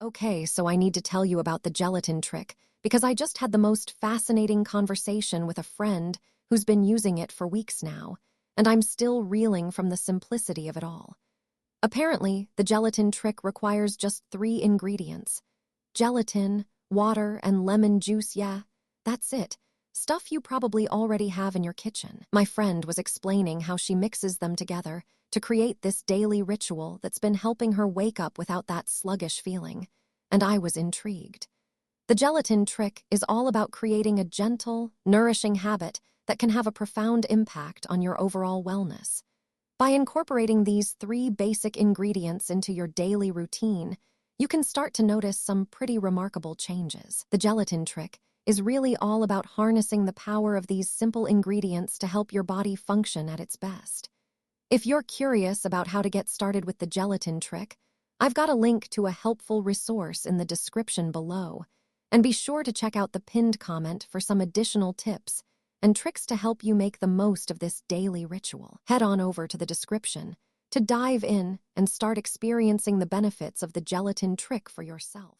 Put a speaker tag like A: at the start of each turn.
A: Okay, so I need to tell you about the gelatin trick because I just had the most fascinating conversation with a friend who's been using it for weeks now, and I'm still reeling from the simplicity of it all. Apparently, the gelatin trick requires just 3 ingredients: gelatin, water, and lemon juice. Yeah, that's it. Stuff you probably already have in your kitchen. My friend was explaining how she mixes them together to create this daily ritual that's been helping her wake up without that sluggish feeling, and I was intrigued. The gelatin trick is all about creating a gentle, nourishing habit that can have a profound impact on your overall wellness. By incorporating these 3 basic ingredients into your daily routine, you can start to notice some pretty remarkable changes. The gelatin trick is really all about harnessing the power of these simple ingredients to help your body function at its best. If you're curious about how to get started with the gelatin trick, I've got a link to a helpful resource in the description below. And be sure to check out the pinned comment for some additional tips and tricks to help you make the most of this daily ritual. Head on over to the description to dive in and start experiencing the benefits of the gelatin trick for yourself.